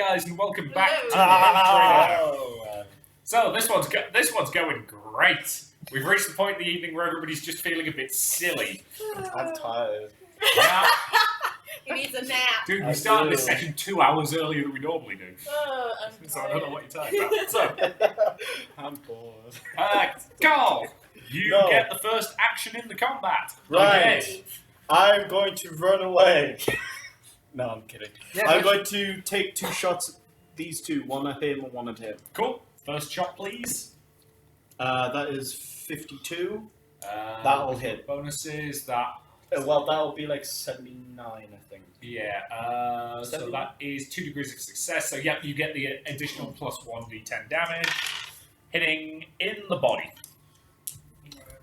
guys, and welcome back to the Hello. So this one's going great. We've reached the point in the evening where everybody's just feeling a bit silly. I'm tired. Yeah. He needs a nap. Dude, we I started do. this session 2 hours earlier than we normally do. I'm So I don't know what you're talking about. So, I'm bored. Carl, you No. get the first action in the combat. Right. Okay. I'm going to run away. No, I'm kidding. Yeah, I'm going to take 2 shots at these two, one at him and one at him. Cool. First shot, please. That is 52. That'll hit. Bonuses, that... Well, that'll be like 79, I think. Yeah, so that is 2 degrees of success. So, yeah, you get the additional plus 1d10 damage. Hitting in the body.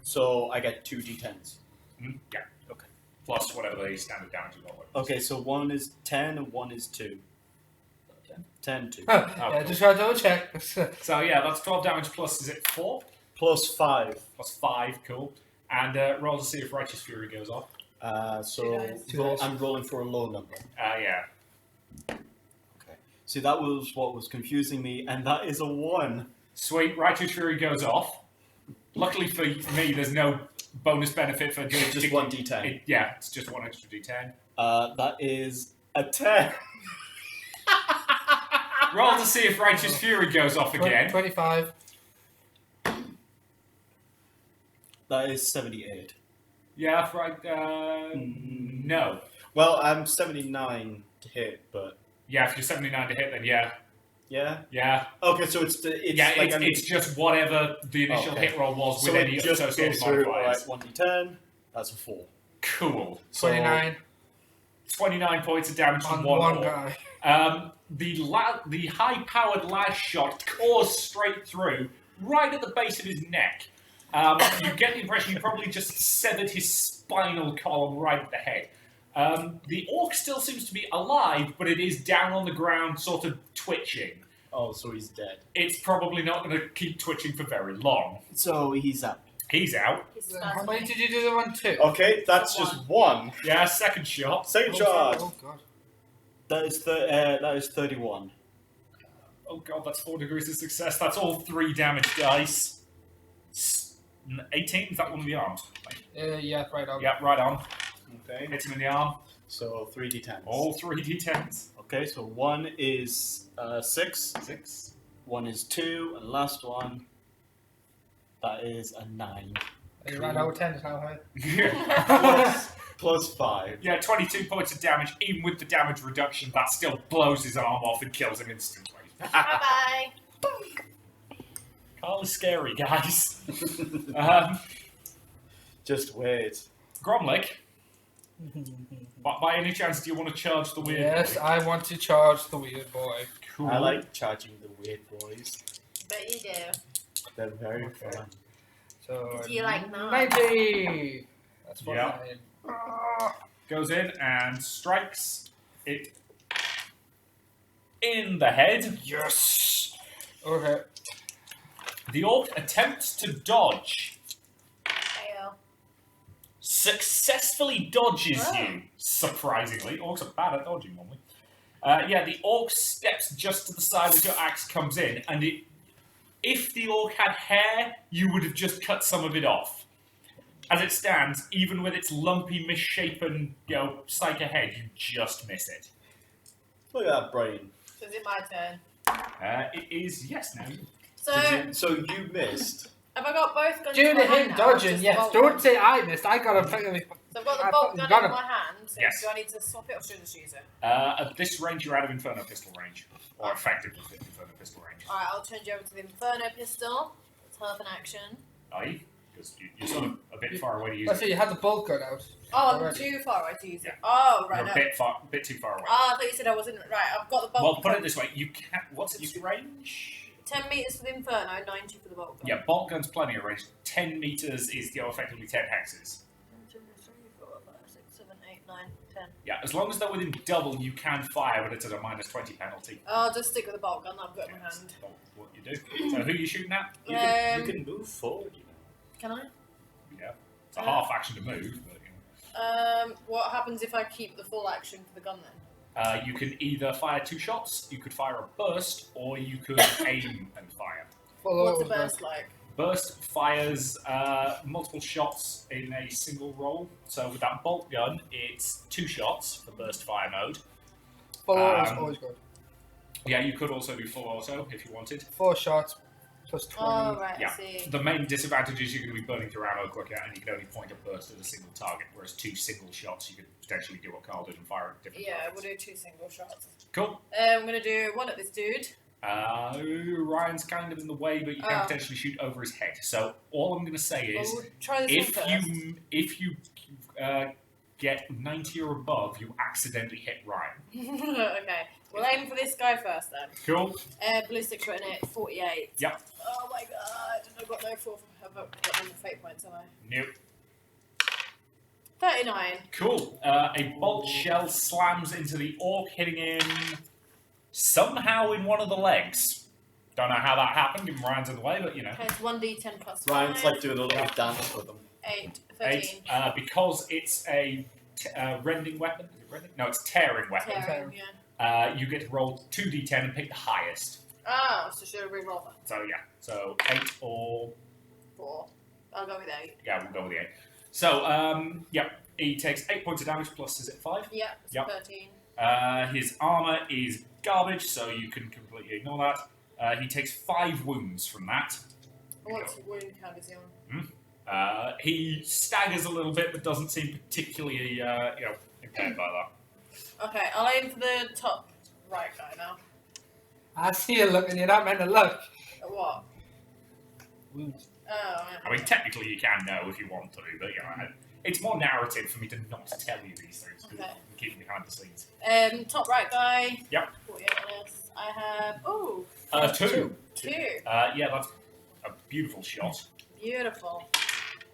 So I get 2 d10s. Yeah. Okay. Plus whatever the standard damage is. Okay, so one is 10 and one is 2. 10, 2. Oh, yeah, cool. just try to double check. So, yeah, that's 12 damage plus, is it 4? Plus 5. Plus 5, cool. And roll to see if Righteous Fury goes off. Two dice. I'm rolling for a low number. Yeah. Okay. See, that was what was confusing me, and that is a 1. Sweet, Righteous Fury goes off. Luckily for me, there's no bonus benefit for doing Just 1 d10. Yeah, it's just 1 extra d10. That is a 10. Roll to see if Righteous Fury goes off again. 25. That is 78. Yeah, right. No. Well, I'm 79 to hit, but Yeah, if you're 79 to hit, then yeah. yeah. Yeah. Okay, so it's It's just whatever the initial Okay. hit roll was so with it any just associated goes through modifiers. 1d10. That's a 4. Cool. So, 29 29 points of damage from on one one orc. guy. The high-powered last shot cores straight through, right at the base of his neck. You get the impression you probably just severed his spinal column right at the head. The orc still seems to be alive, but it is down on the ground, sort of twitching. Oh, so he's dead. It's probably not going to keep twitching for very long. So he's up. He's out. How many did you do the one to? Okay, that's just 1. Yeah, second shot. Second shot. Oh, God. That is 31. Oh god, that's 4 degrees of success. That's all 3 damage dice. 18? Is that one of the arms? Yeah, right on. Yeah, right on. Okay. Hits him in the arm. So 3 d10s. All 3 d10s. Okay, so 1 is 6. 6. 1 is 2, and last one, that is a 9. Are you right over 10 now, right? Plus 5. Yeah, 22 points of damage. Even with the damage reduction, that still blows his arm off and kills him instantly. Bye-bye. Carl is scary, guys. Just wait. Gromlick, by any chance, do you want to charge the weird Yes, boy? I want to charge the weird boy. Cool. I like charging the weird boys. Bet you do. They're very Okay. fun. So, Do you like that? 90! That's what Yeah. I Goes in and strikes it in the head. Yes! Okay. The orc attempts to dodge. Fail. Successfully dodges Oh. you, surprisingly. Orcs are bad at dodging normally. Yeah, the orc steps just to the side as your axe comes in, and if the orc had hair, you would have just cut some of it off. As it stands, even with its lumpy, misshapen, psycho head, you just miss it. Look at that brain. So is it my turn? It is, yes, now. So, So you missed. have I got both guns Due in to my hand him now, dodging, just yes. bolt Don't gun? say I missed. I got a fucking. So I've got the I bolt fucking gun got in him. my hand. So Yes. do I need to swap it or should I just use it? At this range, you're out of Inferno Pistol range. Or effectively Inferno Pistol range. Alright, I'll change you over to the Inferno pistol. It's half an action. Aye? Because you're sort of a bit far away to use Let's it. see, you had the bolt gun out. Oh, I'm Already. too far away to use it. Yeah. Oh, right. You're No. a bit too far away. I thought you said I wasn't. Right, I've got the bolt Well, gun. put it this way, you can. What's its range? 10 metres for the Inferno, 90 for the bolt gun. Yeah, bolt gun's plenty of range. 10 meters is effectively 10 hexes. 1, 2, 3, 4, 5, 6, 7, 8, 9, 10. Yeah, as long as they're within double, you can fire, but it's at a minus 20 penalty. I'll just stick with the bolt gun that I've got in my That's hand. what you do. So who are you shooting at? You can move forward, you know. Can I? Yeah, it's a half action to move, but What happens if I keep the full action for the gun then? You can either fire 2 shots, you could fire a burst, or you could aim and fire. Follow What's a it with burst like? Burst fires multiple shots in a single roll. So with that bolt gun, it's 2 shots for burst fire mode. Follow it is always good. Yeah, you could also do full auto if you wanted. 4 shots plus 20. Oh, right, Yeah. I see. The main disadvantage is you're going to be burning through ammo quicker, and you can only point a burst at a single target, whereas 2 single shots you could potentially do what Carl did and fire at different Yeah, targets. we'll do 2 single shots. Cool. I'm going to do 1 at this dude. Ryan's kind of in the way, but you can potentially shoot over his head. So all I'm going to say is, We'll try this one first. if you get 90 or above, you accidentally hit Ryan. Okay, we'll aim for this guy first then. Cool. Ballistic shot in it, 48. Yep. Oh my god, I've got no 4. I've got no fate points, have I? Nope. 39. Cool. A bolt shell slams into the orc, hitting him somehow in one of the legs. Don't know how that happened, given Ryan's in the way, but you know. Okay, it's 1d10 plus 5. Ryan's like doing a little dance with them. 8, 13. 8. Because it's a rending weapon. Is it rending? No, it's tearing weapon. Tearing, yeah. You get to roll 2d10 and pick the highest. Oh, so should I re-roll that? So yeah. So 8 or 4. I'll go with 8. yeah, we'll go with the 8. So yeah, he takes 8 points of damage plus is it 5? Yeah, it's Yep. 13. His armor is garbage, so you can completely ignore that. He takes 5 wounds from that. What's wound count is he on? He staggers a little bit, but doesn't seem particularly impaired by that. Okay, I'll aim for the top right guy now. I see you looking, you're not meant to look. At what? Wounds. Oh, I mean, technically you can know if you want to, but it's more narrative for me to not tell you these things because Okay. I'm keeping behind the scenes. top right guy. Yep. 48 on this. I have 2. 2. Yeah, that's a beautiful shot. Beautiful.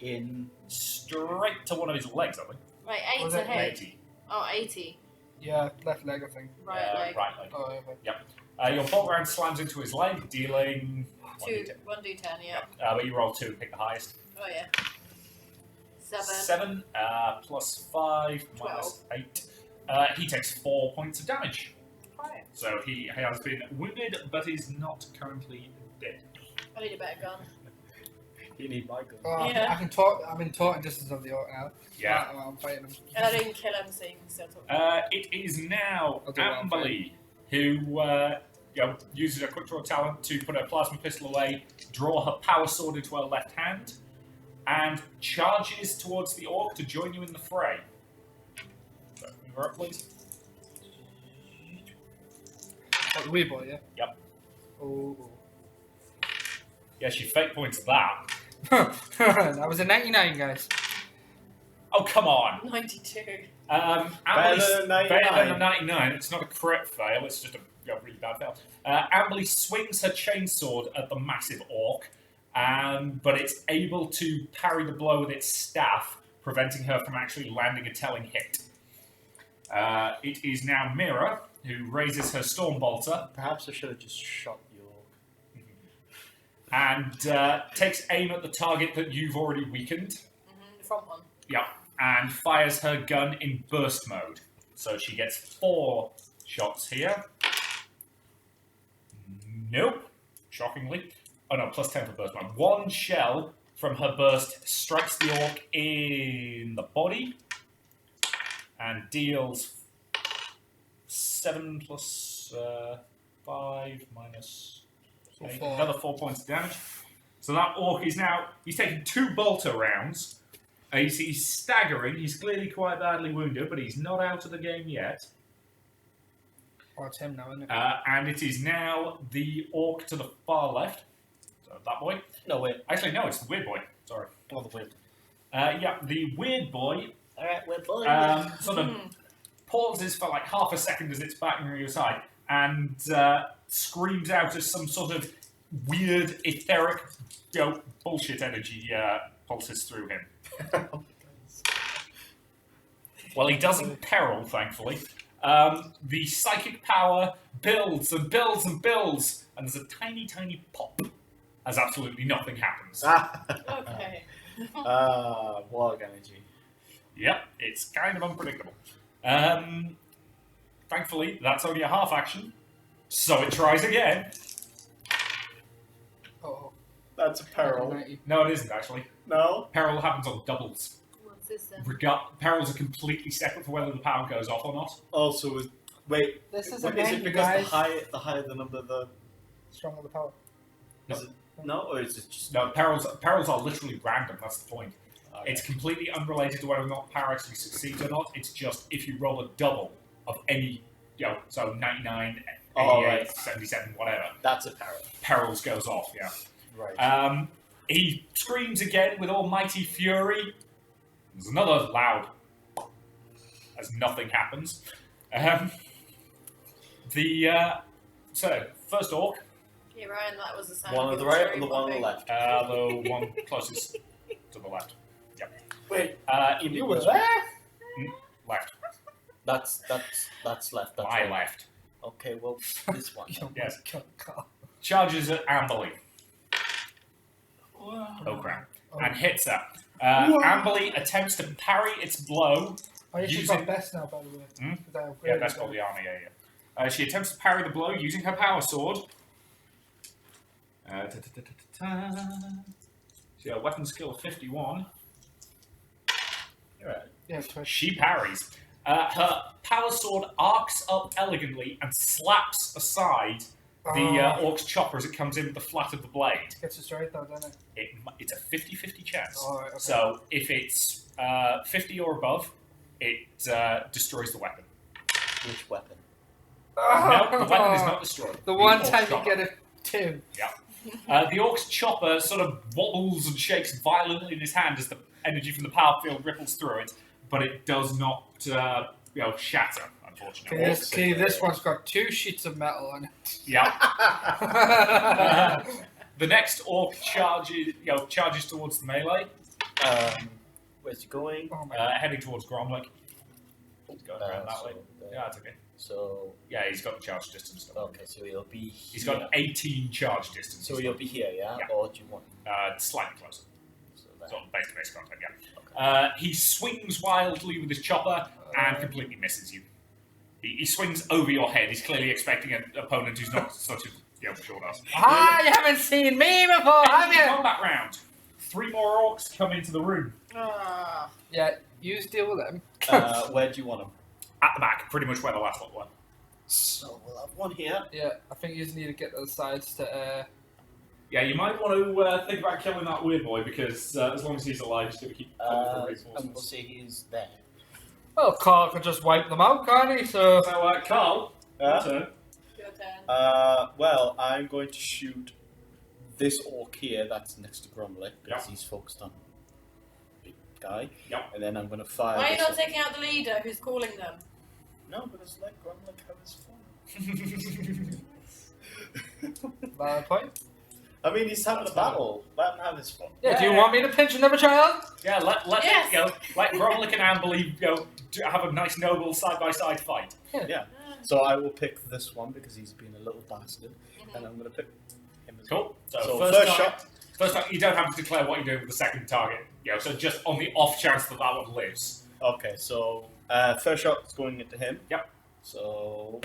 In Straight to one of his legs, I think. Right, 8 Was to it hit. 80. Oh, 80. Yeah, left leg, I think. Right leg. Right leg. Oh, okay. Your bolt round slams into his leg, dealing 1d10, yeah. but you roll 2 and pick the highest. Oh, yeah. 7. 7 plus 5 minus 8. He takes 4 points of damage. Right. So he has been wounded, but is not currently dead. I need a better gun. you need my gun. Oh, Yeah. I can talk. I've been talking distance of the orc now. Yeah. While I'm fighting him. And I didn't kill him, so you can still talk. It is now I'll do it on Amberly, who uses her quick draw talent to put her plasma pistol away, draw her power sword into her left hand, and charges towards the orc to join you in the fray. So, move her up, please. Oh, the weird boy, yeah? Yep. Oh. Yeah, she fake points that. That was a 99, guys. Oh, come on. 92. Amberly, Better than 99. better than a 99. It's not a crit fail, it's just a really bad fail. Amberly swings her chainsword at the massive orc, but it's able to parry the blow with its staff, preventing her from actually landing a telling hit. It is now Mira, who raises her Stormbolter Perhaps I should have just shot you. and takes aim at the target that you've already weakened. The front one. Yeah, and fires her gun in burst mode. So she gets 4 shots here. Nope. Shockingly. Oh no, plus 10 for burst mode. 1 shell from her burst strikes the orc in the body and deals 7 plus 5 minus 8. Four. Another 4 points of damage. So that orc is now, he's taking 2 bolter rounds. He's staggering. He's clearly quite badly wounded, but he's not out of the game yet. Oh, it's him now, isn't it? And it is now the orc to the far left. So that boy. No, wait. Actually, no, it's the weird boy. Sorry. Oh, the weird. Yeah, the weird boy Alright, we're boys. sort of pauses for like half a second as it's backing to your side and screams out as some sort of weird, etheric, bullshit energy pulses through him. Well, he doesn't peril, thankfully. The psychic power builds and builds and builds, and there's a tiny, tiny pop as absolutely nothing happens. Okay. Warg energy. Yep, it's kind of unpredictable. thankfully, that's only a half action. So it tries again. Oh, That's a peril. 90. No, it isn't actually. No? Peril happens on doubles. What's this then? Perils are completely separate for whether the power goes off or not. Also, wait. This is Is a 90, it because guys. the higher the number, the Stronger the power. is it no, or is it just No, perils are literally random. That's the point. okay. It's completely unrelated to whether or not power actually succeeds or not. It's just if you roll a double of any, so 99, 88, Oh, right. 77, whatever, That's a peril. perils goes off. Yeah. Right. He screams again with almighty fury. There's another loud, as nothing happens. So first orc, Yeah, Ryan, that was the sound. One on of the your right cherry and the one on the popping. left. the one closest to the left. Wait, You were there? Left. That's left. That's My right. left. Okay, well, this one. Oh Yes. my God, Carl. Charges at Amberley. Wow. Oh crap. Oh. And hits her. Whoa. Amberley attempts to parry its blow. Oh, yeah, she's Using- got best now, by the way. Hmm? 'Cause I Yeah, upgraded that's her. called the army, yeah. She attempts to parry the blow using her power sword. She got a weapon skill of 51. You're right. Yeah, 20. She parries. Her power sword arcs up elegantly and slaps aside the orc's chopper as it comes in with the flat of the blade. Gets it straight though, doesn't it? It's a 50-50 chance. Oh, right, okay. So if it's 50 or above, it destroys the weapon. Which weapon? No, the weapon is not destroyed. The one orc's time you chopper. get a 2. The orc's chopper sort of wobbles and shakes violently in his hand as the energy from the power field ripples through it, but it does not, shatter, unfortunately. This one's got 2 sheets of metal on it. Yeah. The next orc charges towards the melee, Where's he going? Oh my heading towards Gromlik. He's going around that way. Yeah, that's okay. So Yeah, he's got the charge distance. okay, so he'll be. He's got 18 charge distance. So he'll be here, yeah? Yeah. Or do you want? Slightly closer. So that. Sort of base-to-base contact, yeah. Okay. He swings wildly with his chopper and completely misses you. He swings over your head. He's clearly expecting an opponent who's not such a short ass. Ah, you haven't seen me before, have End of the you? combat round. 3 more orcs come into the room. Ah. Yeah, you deal with them. Where do you want him? At the back, pretty much where the last one was. So we'll have one here. Yeah, I think you just need to get to the sides to. Yeah, you might want to think about killing that weird boy because as long as he's alive, he's going to keep coming for And we'll reinforcements. say he's there. Well, Carl can just wipe them out, can't he? So. So, Carl, your turn. Your turn. Well, I'm going to shoot this orc here that's next to Grumblick because he's focused on big guy. Yep. And then I'm going to fire. Why are you this not one. taking out the leader who's calling them? No, because let Grumblick have his fun. Valid point. I mean, he's having a battle. Let him have his fun. Yeah, do you want me to pinch another child? Yeah, let Yes. let Gromlik and Amberley have a nice noble side-by-side fight. Yeah. So I will pick this one because he's been a little bastard, and I'm going to pick him as well. Cool. So, So first first target, First target, you don't have to declare what you're doing with the second target. So just on the off chance that that one lives. Okay, so first shot is going into him. Yep. So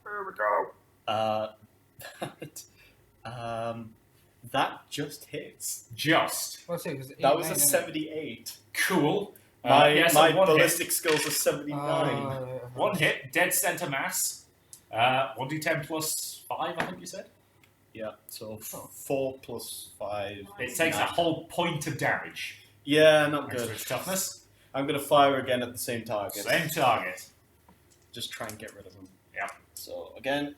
There we go. that just hits. Just. What's it? That was a 78. Cool. My yeah, so my one ballistic skills are 79. One hit, dead center mass. 1d10 plus 5, I think you said. Yeah, so 4 plus 5. It takes a 9. whole point of damage. Yeah, not Thanks good. for its toughness. I'm going to fire again at the same target. Same target. Just try and get rid of him. Yeah. So again,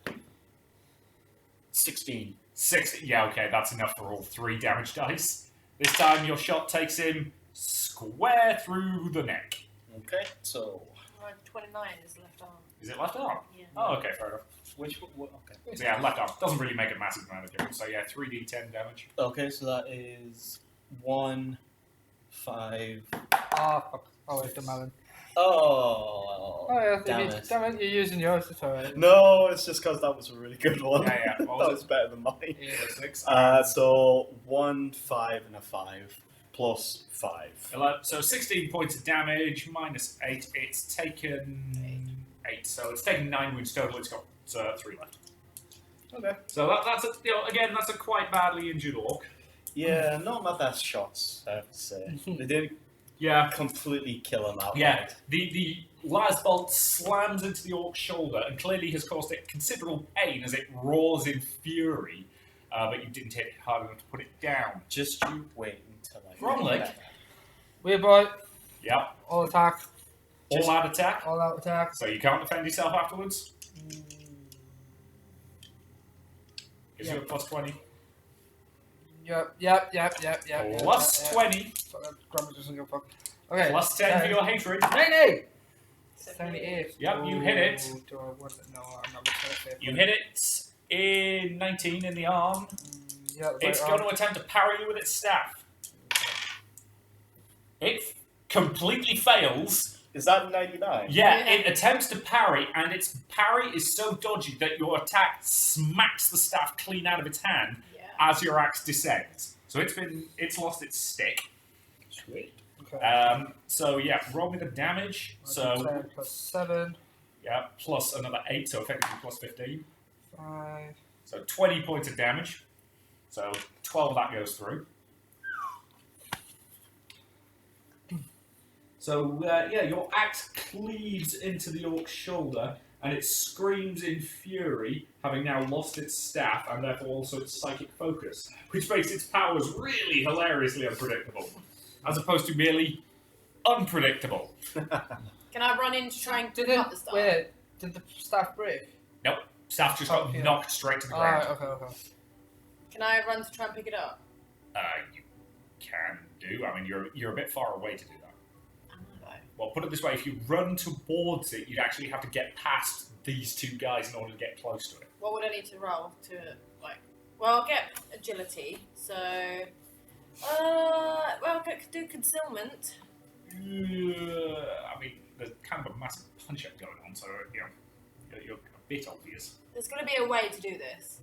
16. 6. Yeah, okay, that's enough for all 3 damage dice. This time your shot takes him square through the neck. Okay, so 29 is left arm. Is it left arm? Yeah. Oh, okay, fair enough. which one? Okay. So yeah, left arm. Doesn't really make a massive amount of difference. So yeah, 3d10 damage. Okay, so that is 1, 5. Oh, fuck. Oh, wait, the melon. Oh, Oh, yeah, damn it. Damn it, you're using yours, it's alright. No, it's just because that was a really good one. Yeah, yeah. What that was was better than mine. Yeah. 6. So 1, 5, and a 5 plus 5. So 16 points of damage minus 8. It's taken 8. So it's taken 9 wounds total. It's got 3 left. Okay. So that's again that's a quite badly injured orc. Yeah, not my best shots, I have to say. They didn't Yeah. completely kill him outright. Yeah, the las bolt slams into the orc's shoulder and clearly has caused it considerable pain as it roars in fury, but you didn't hit it hard enough to put it down. Just you wait until I Bromley. get that. Weird boy. Yep, All attack. all out attack, All out attack. so you can't defend yourself afterwards. Gives you a plus 20. Yep. Plus 20, Grandma doesn't give a fuck. Okay. plus 10 for your hatred. 90! 78. Yep, you hit it. Oh, do I want it? No, I'm not going to say it. You hit it in 19 in the arm. Yeah, It's going to attempt to parry you with its staff. It completely fails. Is that 99? Yeah, it attempts to parry, and its parry is so dodgy that your attack smacks the staff clean out of its hand as your axe descends. So it's lost its stick. Sweet. Okay. So yeah, roll me the damage. So 10 plus 7. yeah, plus another 8, so effectively plus 15. 5. So 20 points of damage. So 12 of that goes through. So yeah, your axe cleaves into the orc's shoulder, and it screams in fury, having now lost its staff and therefore also its psychic focus, which makes its powers really hilariously unpredictable, as opposed to merely unpredictable. Can I run in to try and Did pick up the staff? did the staff break? Nope, staff just got Okay. knocked straight to the ground. Alright, okay. Can I run to try and pick it up? You can do. I mean, you're a bit far away to do that. No. Well, put it this way: if you run towards it, you'd actually have to get past these two guys in order to get close to it. What would I need to roll to, like... Well, I'll get agility, so... well, I could do concealment. I mean, there's kind of a massive punch-up going on, so you know, you're a bit obvious. There's going to be a way to do this.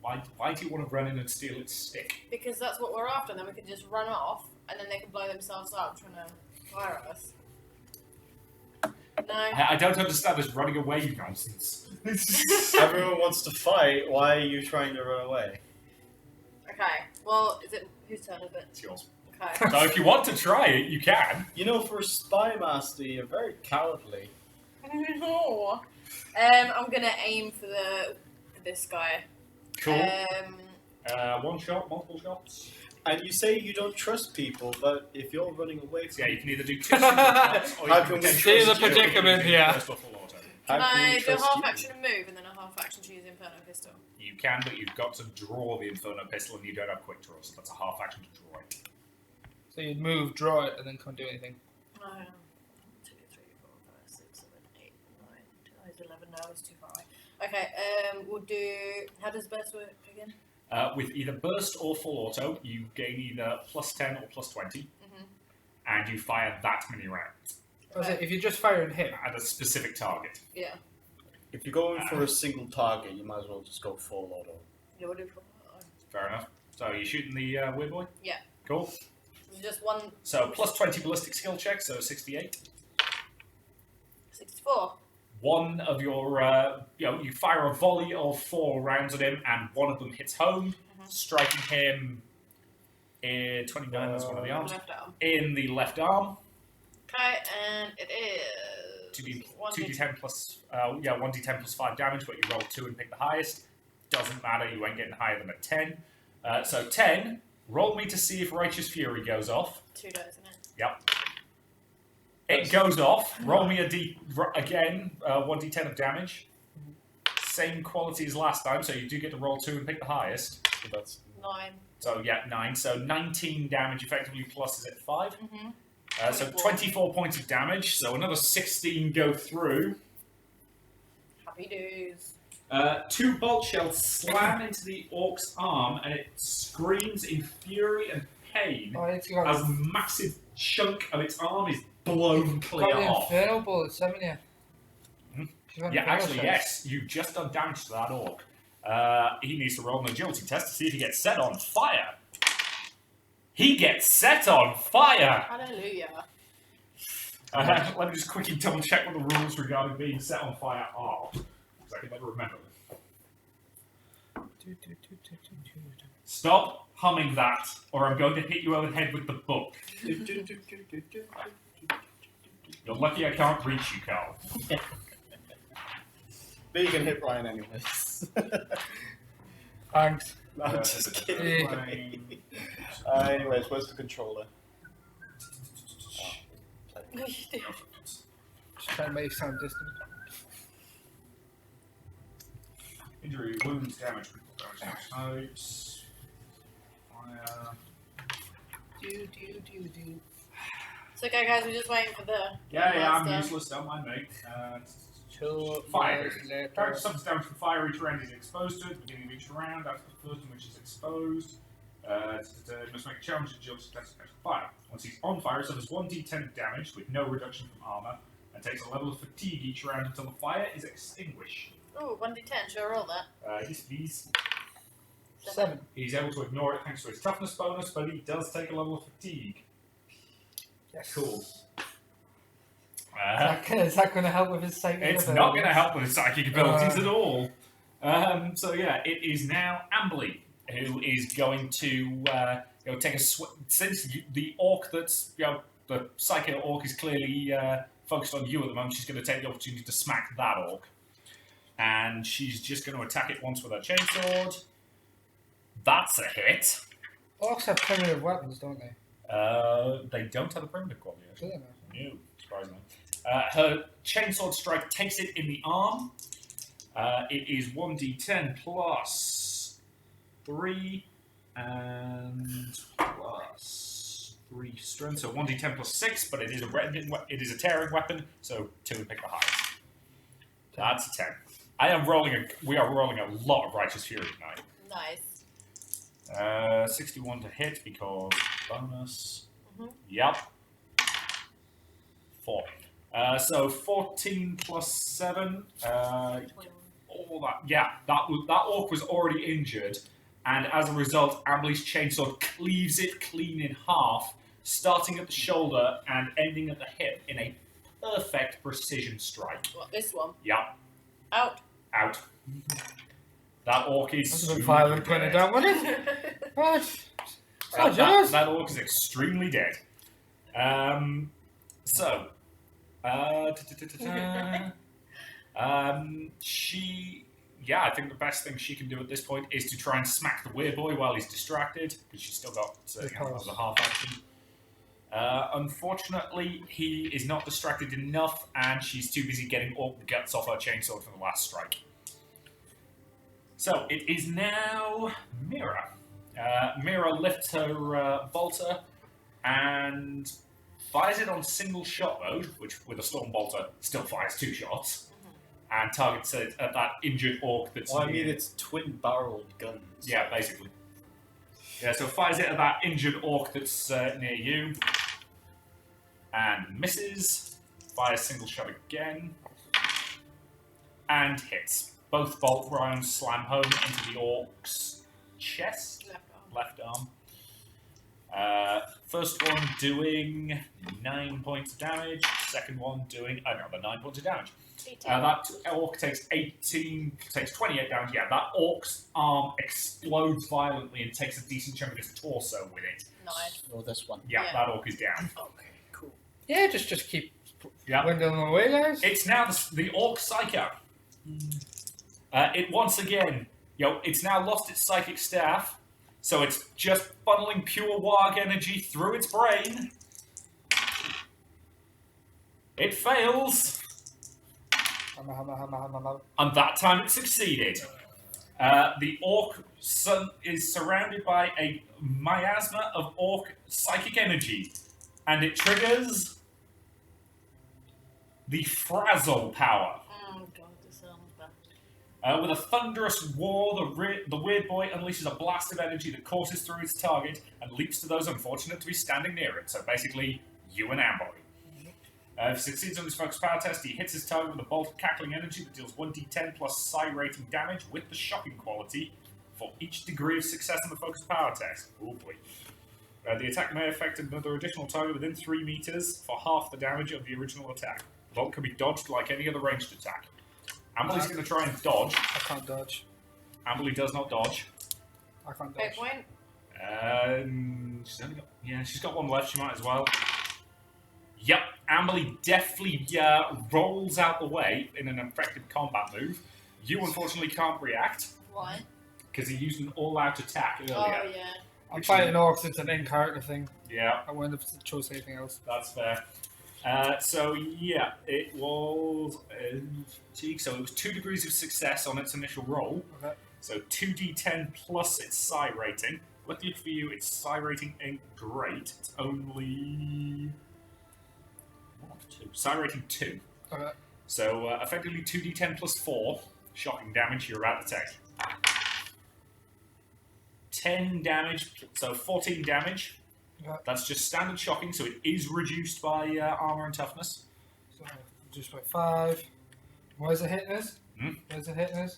Why do you want to run in and steal its stick? Because that's what we're after, and then we can just run off, and then they can blow themselves up trying to fire at us. No. I don't understand this running away nonsense. Everyone wants to fight. Why are you trying to run away? Okay, well, is it... Whose turn is it? It's yours. Okay. So if you want to try it, you can. You know, for a spy master, you're very cowardly. No. I'm going to aim for this guy. Cool. Um, One shot, multiple shots. And you say you don't trust people, but if you're running away So from yeah, you can either do 2 single shots, or you How can can we potentially See the do predicament here. first or full auto. Can how can we I do a trust half you? action and move, and then a half action to use Inferno Pistol? You can, but you've got to draw the Inferno Pistol, and you don't have quick draw, so that's a half action to draw it. So you'd move, draw it, and then can't do anything. 1, 2, 3, 4, 5, 6, 7, 8, 9, 10, 11. No, it's too far away. Okay, we'll do... How does burst work again? With either burst or full auto, you gain either plus 10 or plus 20, and you fire that many rounds If you're just firing him. at a specific target. Yeah. If you're going for a single target, you might as well just go full auto. Yeah, we'll do full. Fair enough. So you're shooting the weird boy? Yeah. Cool. Just one... So plus 20 ballistic skill check, so 68. 64. One of your, you fire a volley of 4 rounds at him, and one of them hits home, striking him in 29, that's one of the arms, Left arm. in the left arm. Okay, and it is... 2d10 plus, 1d10 plus 5 damage, but you roll 2 and pick the highest. Doesn't matter, you ain't getting higher than a 10. So 10, roll me to see if Righteous Fury goes off. 2 dice, isn't it? Yep. It goes off. Roll me again, 1d10 of damage. Same quality as last time, so you do get to roll 2 and pick the highest. So that's 9. So yeah, 9. So 19 damage effectively, plus is it 5? Mm-hmm. So 24 points of damage, so another 16 go through. Happy days. 2 bolt shells slam into the orc's arm, and it screams in fury and pain Oh, it's got, as a massive chunk of its arm is blown clear got the off. Inferno bullets, haven't you? Hmm? You've got Yeah, Inferno actually, shells. yes. You've just done damage to that orc. He needs to roll an agility test to see if he gets set on fire. He gets set on fire! Hallelujah. Let me just quickly double check what the rules regarding being set on fire are, because I can never remember them. Stop humming that, or I'm going to hit you over the head with the book. You're lucky I can't reach you, Carl. But you can hit Ryan anyways. Thanks. No, I'm just kidding. Anyways, where's the controller? Just trying to make it sound distant. Injury, wounds, damage, types, fire. It's okay, guys. We're just waiting for the. Yeah, I'm last, useless. Don't mind me. Two Fire. years later. Character suffers damage from fire. Each round is exposed to it. At the beginning of each round, after the first in which is exposed, must make a challenge to jump success against fire. Once he's on fire, he suffers 1d10 damage with no reduction from armor, and takes a level of fatigue each round until the fire is extinguished. Oh, 1d10. Shall I roll that? Yes, please. 7. He's able to ignore it thanks to his toughness bonus, but he does take a level of fatigue. Yes. Cool. Is that going to help with his psychic It's abilities? not going to help with his psychic abilities at all. So yeah, it is now Ambly who is going to take a since the orc that's the psychic orc is clearly focused on you at the moment. She's going to take the opportunity to smack that orc, and she's just going to attack it once with her chainsword. That's a hit. Orcs have primitive weapons, don't they? They don't have a primitive quality. Do Actually. they? No, surprisingly. Her chainsword strike takes it in the arm. It is 1d10 plus 3 and plus 3 strength. So 1d10 plus 6, but it is a tearing weapon, so 2 would pick the highest. That's a 10. We are rolling a lot of Righteous Fury tonight. Nice. 61 to hit because bonus. Mhm. Yep. 4. So 14 plus 7. All that. Yeah, that orc was already injured, and as a result, Ambly's chainsword cleaves it clean in half, starting at the shoulder and ending at the hip in a perfect precision strike. What, this one? Yep. Out. Out. That orc is. That's a bit soon violent putting it dead. down, wasn't it? What? That orc is extremely dead. I think the best thing she can do at this point is to try and smack the weird boy while he's distracted, because she's still got the half action. Unfortunately, he is not distracted enough, and she's too busy getting all the guts off her chainsword for the last strike. So, it is now Mira. Mira lifts her bolter and fires it on single shot mode, which with a storm bolter still fires 2 shots, and targets it at that injured orc that's Well, I near. mean, it's twin-barreled guns. Yeah, basically. Yeah, so fires it at that injured orc that's near you, and misses. Fires single shot again, and hits. Both bolt rounds slam home into the orc's chest, left arm. First one doing 9 points of damage. Second one doing another 9 points of damage. That orc takes 28 damage. Yeah, that orc's arm explodes violently and takes a decent chunk of his torso with it. Nice. Or this one. Yeah, Yeah. that orc is down. Okay, cool. Yeah, just keep Yeah. winding them away, guys. It's now the orc psycho. It once again, it's now lost its psychic staff, so it's just funneling pure warg energy through its brain. It fails. And that time it succeeded. The orc is surrounded by a miasma of orc psychic energy, and it triggers the Frazzle power. Oh god, this sounds bad. With a thunderous roar, the weird boy unleashes a blast of energy that courses through its target and leaps to those unfortunate to be standing near it. So basically, you and Amboy. If he succeeds on his focus power test, he hits his target with a bolt of cackling energy that deals 1d10 plus psi rating damage with the shocking quality for each degree of success on the focus power test. Oh boy. The attack may affect another additional target within 3 meters for half the damage of the original attack. The bolt can be dodged like any other ranged attack. Amberly's going to try and dodge. I can't dodge. Amberly does not dodge. I can't Big dodge. point. She's got one left. She might as well. Yep, Amberly deftly rolls out the way in an effective combat move. You unfortunately can't react Why? because he used an all-out attack earlier. Oh, yeah. I'm fighting orcs, it's an in-character thing. Yeah, I wouldn't have chose anything else. that's fair. So yeah, it was. So it was 2 degrees of success on its initial roll. Okay. So 2d10 plus its psi rating. Luckily for you, its psi rating ain't great. It's only 2. Psi rating 2. Okay. So effectively 2d10 plus 4 shocking damage you're about to take. 10 damage, so 14 damage. Okay. That's just standard shocking, so it is reduced by armor and toughness. So, just by 5. Where's it hitting us? Hmm? Where's it hitting us?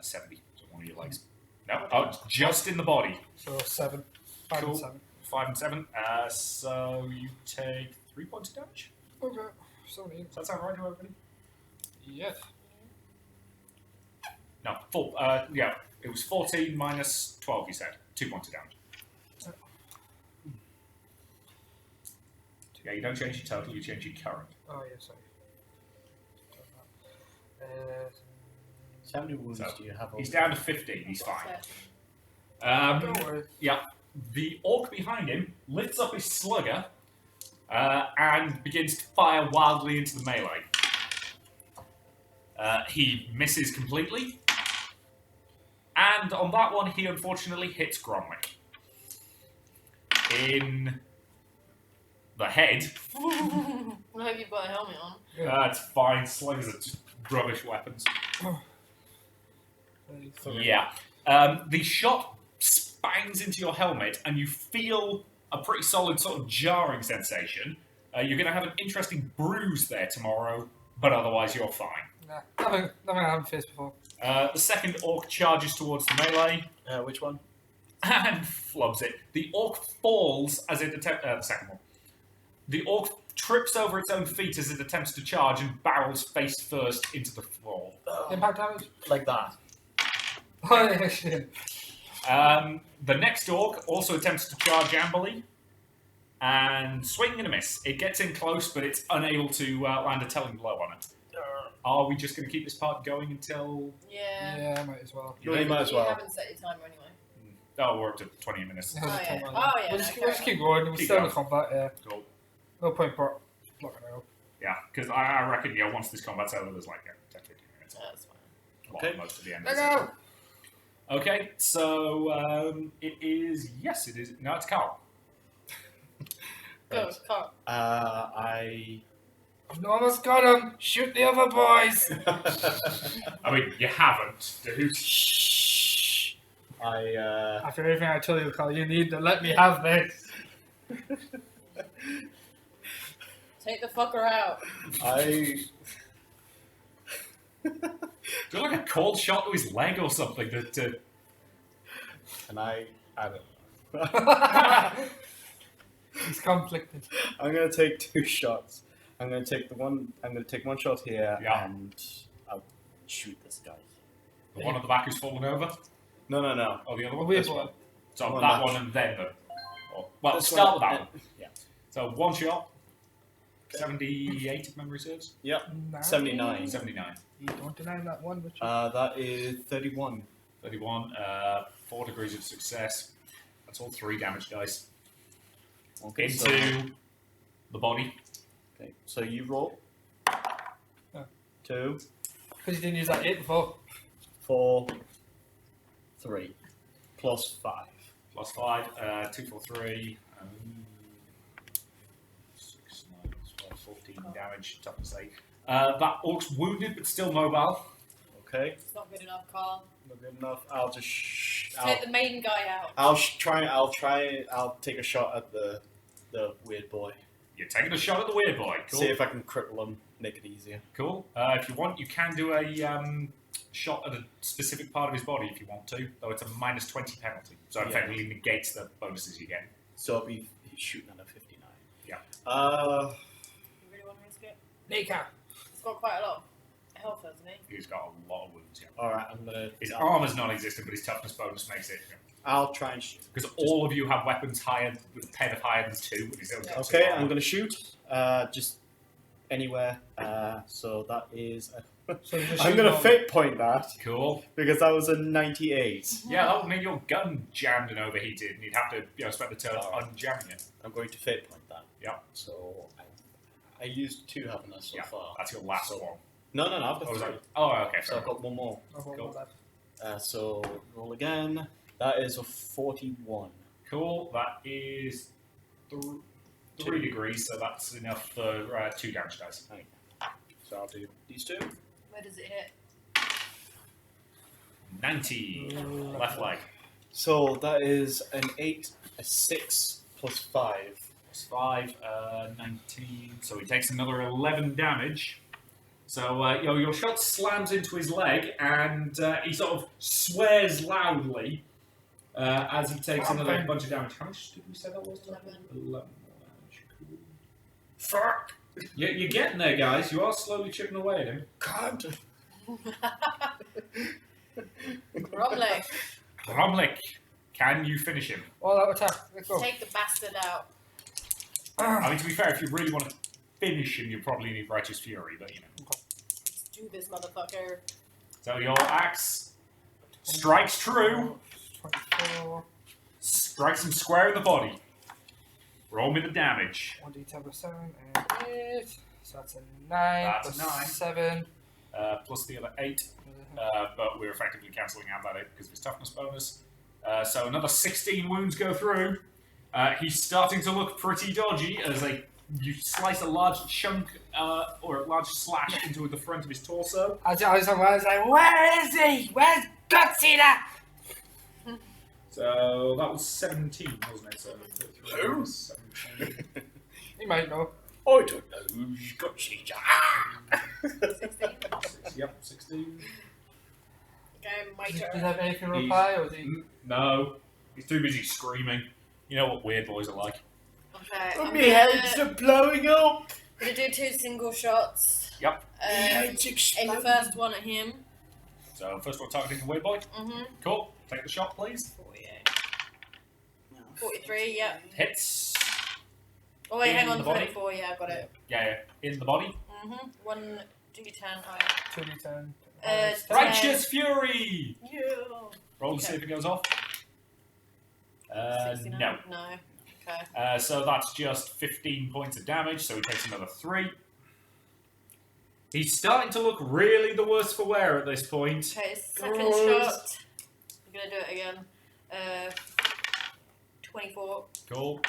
70. So one of your legs. No, oh, it's just in the body. So 7. 5 Cool. and 7. 5 and 7. So you take 3 points of damage. Okay. 17. Does that sound right to everybody? Yes. No, 4. Yeah, it was 14 minus 12, you said. 2 points of damage. Yeah, you don't change your total, you change your current. Oh, yeah, sorry. How many wounds So, do you have? He's down to 15, he's fine. Don't worry. Yeah, the orc behind him lifts up his slugger and begins to fire wildly into the melee. He misses completely, and on that one, he unfortunately hits Gromwick in the head. I hope you've got a helmet on. It's fine. Sluggers are just rubbish weapons. Yeah. The shot bangs into your helmet, and you feel a pretty solid sort of jarring sensation. You're going to have an interesting bruise there tomorrow, but otherwise you're fine. Nah, nothing I haven't faced before. The second orc charges towards the melee Which one? and flubs it. The orc falls as it attempts. The second one. The orc trips over its own feet as it attempts to charge and barrels face first into the floor. Impact damage? Like that. Oh, yeah, shit. The next orc also attempts to charge Amberly, and swing and a miss. It gets in close, but it's unable to land a telling blow on it. Are we just going to keep this part going until... Yeah. Yeah, might as well. You might as well. You haven't set your timer anyway. Oh, we're up to 20 minutes. It has a Oh, yeah. time on it. Oh, yeah, We'll no, just, carry we'll just keep going. We'll Keep still in going. the combat, yeah. Cool. No point blocking out. Yeah, because I reckon, yeah, once this combat's over, there's like 10, 15 minutes. That's fine. Well, Okay. most of the end Let of the session. go! Okay, so it is... Yes, it is. No, it's Carl. Go, Right. Carl. I've almost got him! Shoot the other boys! I mean, you haven't, dude. Shh! I After everything I told you, Carl, you need to let me have this. Take the fucker out. Do like a cold shot to his leg or something that... and I don't know. He's conflicted. I'm gonna take 2 shots. I'm gonna take one shot here, Yeah. and I'll shoot this guy. The one at the back who's fallen over? No. Or the other A one? weird This one. So One that match. one and then the... Well, This start with one- that one. Yeah. So one shot. 78 if memory serves. Yep. Nah. 79. 79. You don't deny that one, but That is 31. 31. 4 degrees of success. That's all 3 damage dice. Okay. Into the body. Okay. So you roll. Yeah. 2, because you didn't use that 8 before. 4, 3, plus 5. Plus 5. 2, 4, 3. 6, 9, 12, 14 damage. Toughness 8. That orc's wounded but still mobile. Okay. It's not good enough, Carl. Not good enough. I'll just. Take the main guy out. I'll take a shot at the weird boy. You're taking a shot at the weird boy. Cool. See if I can cripple him. Make it easier. Cool. If you want, you can do a shot at a specific part of his body if you want to, though it's a -20 penalty. So it effectively negates the bonuses you get. So he's shooting at a 59. Yeah. You really want to risk it? Nika. He's got quite a lot of health, hasn't he? He's got a lot of wounds, yeah. Alright, I'm gonna... His armor's non-existent, but his toughness bonus makes it. I'll try and shoot. Because all of you have weapons higher with a pen of higher than 2. But he's only got Okay, 2 I'm gonna shoot. Just anywhere. So that is... So I'm gonna fate point that, Cool. because that was a 98. Yeah, that would mean your gun jammed and overheated, and you'd have to spend the turn unjamming it. I'm going to fate point that. Yeah. So I used 2, haven't I, so far? That's your last one. No, I've got 3. Okay, So fair I've got one more. Cool. So roll again. That is a 41. Cool, that is 3 degrees, so that's enough for 2 damage dice. So I'll do these 2. Where does it hit? 90, left leg. So that is an 8, a 6, plus 5. Plus 5, 19, so he takes another 11 damage. So your shot slams into his leg, and he sort of swears loudly as he takes another bunch of damage. How much did we say that was? 11. 11 more damage. Cool. Fuck! You're getting there, guys. You are slowly chipping away at him. God. Gromlich, can you finish him? All out attack. Let's go. Take the bastard out. I mean, to be fair, if you really want to finish him, you probably need Righteous Fury, but you know. Let's do this, motherfucker. So your axe strikes true. 24. Strikes him square in the body. Roll me the damage. 1d10 plus 7 and 8. So that's a 9. That's plus a 9. 7. Plus the other 8. But we're effectively cancelling out that 8 because of his toughness bonus. So another 16 wounds go through. He's starting to look pretty dodgy as you slice a large chunk or a large slash into the front of his torso. I was like, where is he? Where's Godzilla? So that was 17, wasn't it? So 17. He might know. I don't know who's got Caesar. 16. Yep, 16. Okay, my Does he turn. have anything to reply, or is he? No, he's too busy screaming. You know what weird boys are like. Okay, I'm My heads are blowing up. gonna do 2 single shots. Yep. Aim the first one at him. So first one targeting the weird boy. Mm-hmm. Cool. Take the shot, please. 48. 43, yeah. Hits. Oh wait, In hang on, the body? 34, yeah, I've got it. Yeah. In the body. Mm-hmm. 1 d10, oh 2d10. yeah. Righteous Fury. Yeah. Roll to see if it goes off. 69? No. No. Okay. So that's just 15 points of damage, so he takes another 3. He's starting to look really the worse for wear at this point. Okay, second Gross. shot. I'm gonna do it again. 24 Cool.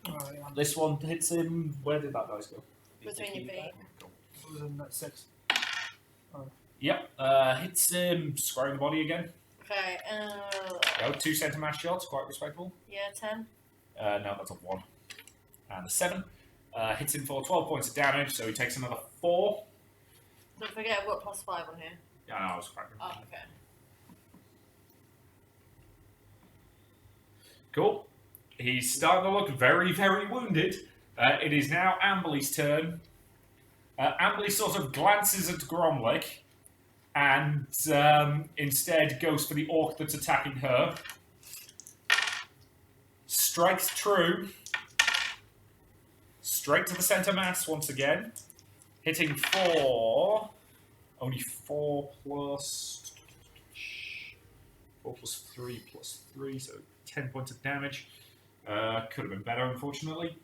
Oh, yeah. This one hits him. Where did that dice go? between your feet. Cool. It was in that 6. Yep. Hits him square in the body again. Okay, Go 2 center mass shots, quite respectable. yeah, 10. No, that's a 1. And a 7. Hits him for 12 points of damage, so he takes another 4. Don't forget I've got +5 on here. Yeah, no, I was cracking. Oh, okay. Cool. He's starting to look very, very wounded. It is now Amberly's turn. Amberly sort of glances at Gromlich and instead goes for the orc that's attacking her. Strikes true. Straight to the center mass once again. Hitting 4. Only 4 plus 3 plus 3, so 10 points of damage. Could have been better, unfortunately.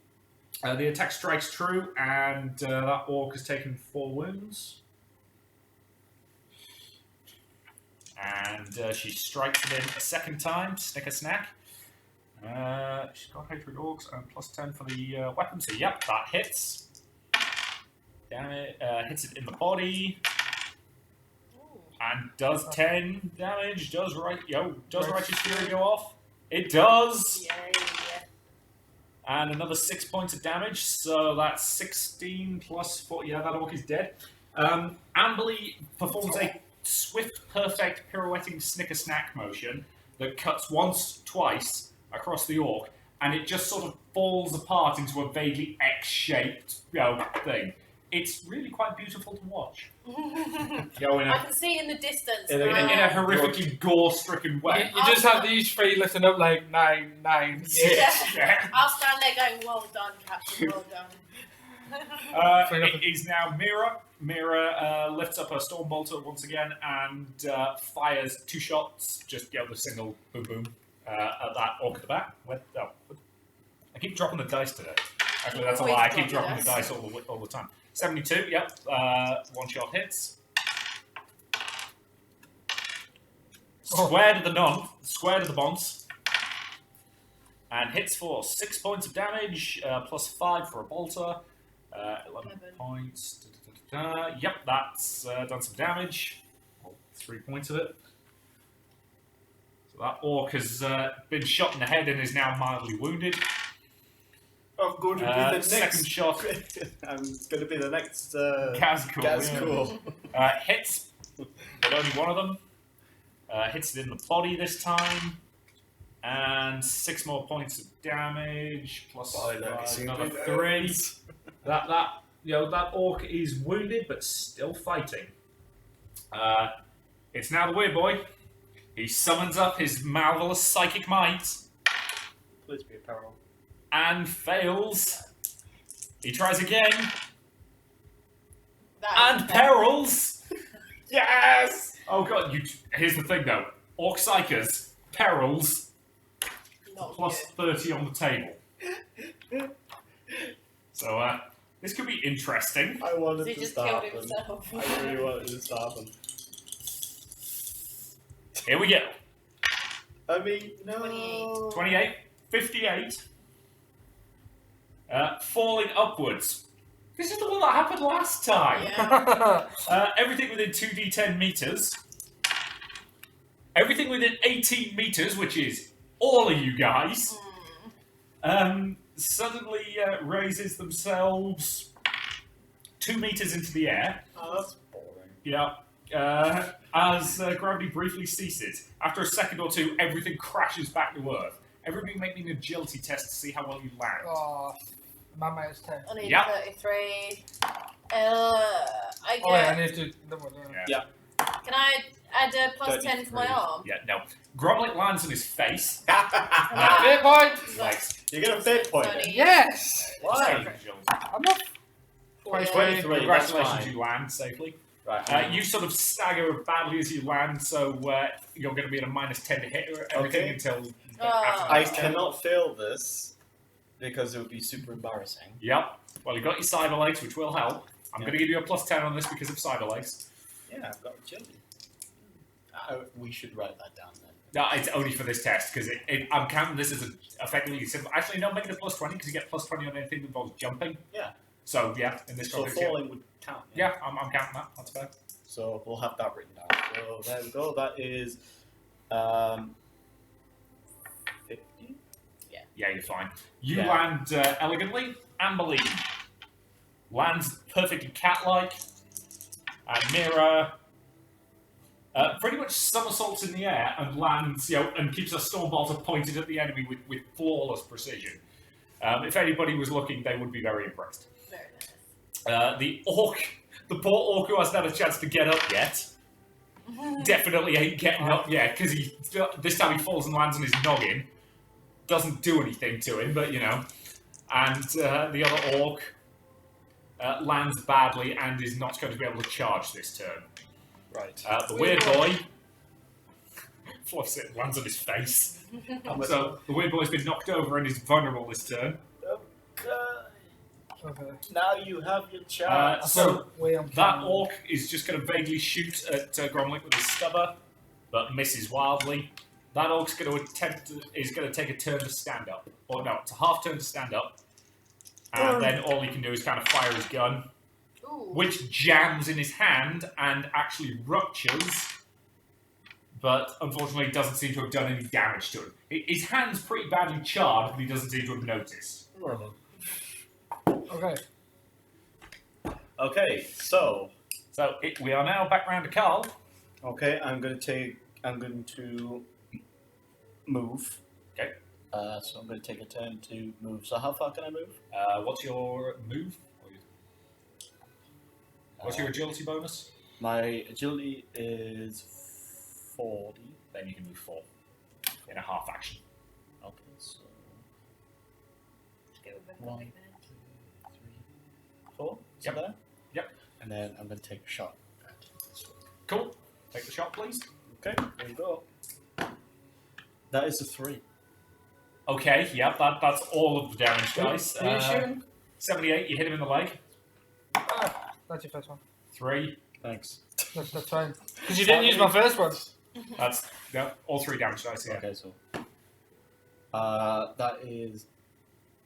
The attack strikes true, and that orc has taken 4 wounds. And she strikes him a second time, snicker snack. She's got hatred orcs and +10 for the weapon, so yep, that hits. Damn it, hits it in the body. Ooh. And does 10 damage. Does Righteous Fury go off? It does! Yay. And another 6 points of damage, so that's 16 plus 4. Yeah, that orc is dead. Amberly performs a swift, perfect, pirouetting snicker snack motion that cuts once, twice across the orc, and it just sort of falls apart into a vaguely X-shaped, thing. It's really quite beautiful to watch. I In can see in the distance. In a- in a horrifically gore-stricken You, way. you just have these three lifting up like 9, 9. Yeah. I'll stand there going, well done, Captain, well done. It is now Mira. Mira lifts up her storm bolter once again and fires 2 shots, just the single boom boom at that orc at the back. I keep dropping the dice today. Actually, that's a lie. I keep dropping the dice all the time. 72, yep. 1 shot hits. Square to the square to the bonds. And hits for 6 points of damage, plus 5 for a bolter. 11 points. Yep, that's done some damage. 3 points of it. So that orc has been shot in the head and is now mildly wounded. I'm going to be the next. Second shot. I'm going to be the next. Gazcool. Hits, but only one of them. Hits it in the body this time. And 6 more points of damage, plus another 3. That orc is wounded, but still fighting. It's now the weird boy. He summons up his marvelous psychic might. Please be a peril. And fails. He tries again. That is Perils. Yes! Oh god! Here's the thing though. Orc psychers, perils, not plus good. 30 on the table. So this could be interesting. I wanted He to just stop killed him. himself. I really wanted to stop him. Here we go. I mean, no. 28, 58. Falling upwards. This is the one that happened last time. Yeah. Everything within 2d10 meters. Everything within 18 meters, which is all of you guys, suddenly raises themselves 2 meters into the air. Oh, that's boring. Yeah. As gravity briefly ceases. After a second or two, everything crashes back to Earth. Everybody make me an agility test to see how well you land. Oh, my mate's 10. I need Yep. 33. I get. Oh, yeah, I need to. Yeah. Can I add a plus 10 to my 33. arm? Yeah, no. Gromlet lands on his face. Hit point! Like, You get a fate point. Funny. Yes! Why? I'm not. 23. 23, Congratulations, that's fine. you land safely. Right. You sort of stagger badly as you land, so you're going to be at a minus 10 to hit everything Okay. until. Oh. I cannot fail this because it would be super embarrassing. Yep. Well, you've got your cyber legs, which will help. I'm going to give you a plus 10 on this because of cyber legs. Yeah, I've got agility. We should write that down then. No, it's only for this test because I'm counting this as effectively simple. Actually, no, make it a plus 20 because you get plus 20 on anything that involves jumping. Yeah. So yeah, in this So context, falling would count. yeah, I'm counting that. That's fair. So we'll have that written down. So there we go. That is 50. Yeah, you're fine. You Yeah. land elegantly. Amberly lands perfectly cat-like. And Mira pretty much somersaults in the air and lands, and keeps a storm bolter pointed at the enemy with flawless precision. If anybody was looking, they would be very impressed. Very nice. The poor orc who hasn't had a chance to get up yet, definitely ain't getting up yet because this time he falls and lands on his noggin. Doesn't do anything to him, but And the other orc lands badly and is not going to be able to charge this turn. Right. The weird boy fluffs it and lands on his face. So the weird boy's been knocked over and is vulnerable this turn. Okay. Now you have your chance. So Way I'm that playing. orc is just going to vaguely shoot at Gromlik with his stubber, but misses wildly. That orc's going to is going to take a turn to stand up. Or no, it's a half turn to stand up. And then all he can do is kind of fire his gun, Ooh. which jams in his hand and actually ruptures, but unfortunately doesn't seem to have done any damage to him. His hand's pretty badly charred, but he doesn't seem to have noticed. Okay. Okay, so So we are now back round to Carl. Okay, I'm going to move. Okay. So I'm going to take a turn to move. So how far can I move? What's your move? What's your agility bonus? My agility is 40. Then you can move 4 in a half action. Okay, so Just go with a 1, quick 2, minute. 3, 4. Yep. There. Yep. And then I'm going to take a shot at this one. Cool. Take the shot, please. Okay, there you go. That is a 3. Okay, yep, that's all of the damage dice. Who are you shooting? 78, you hit him in the leg. Ah, that's your first one. 3. Thanks. That's fine. Because you didn't use my first one. That's all 3 damage dice, yeah. Okay, so that is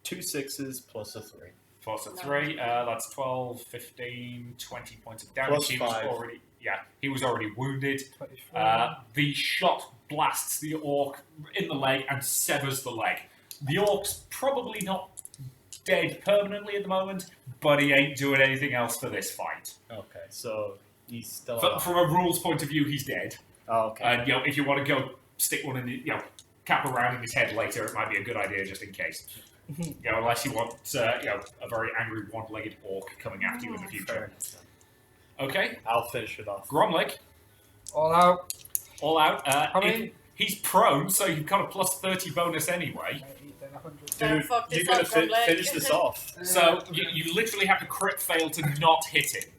2 6s plus a 3. Plus a 3, that's 12, 15, 20 points of damage. Plus 5. He was already wounded. 24. The shot blasts the orc in the leg and severs the leg. The orc's probably not dead permanently at the moment, but he ain't doing anything else for this fight. Okay, so he's still From a rules point of view, he's dead. Oh, okay. And if you want to go stick one in the, cap around in his head later, it might be a good idea just in case. Unless you want, a very angry one-legged orc coming after you in the Fair future. enough, then. Okay, I'll finish it off. Gromlik, All out. all out. How many? He's prone, so you've got a plus 30 bonus anyway. Then 100. Don't Dude, fuck this you're up, going to Gromlek. finish this off. So you literally have to crit fail to not hit him.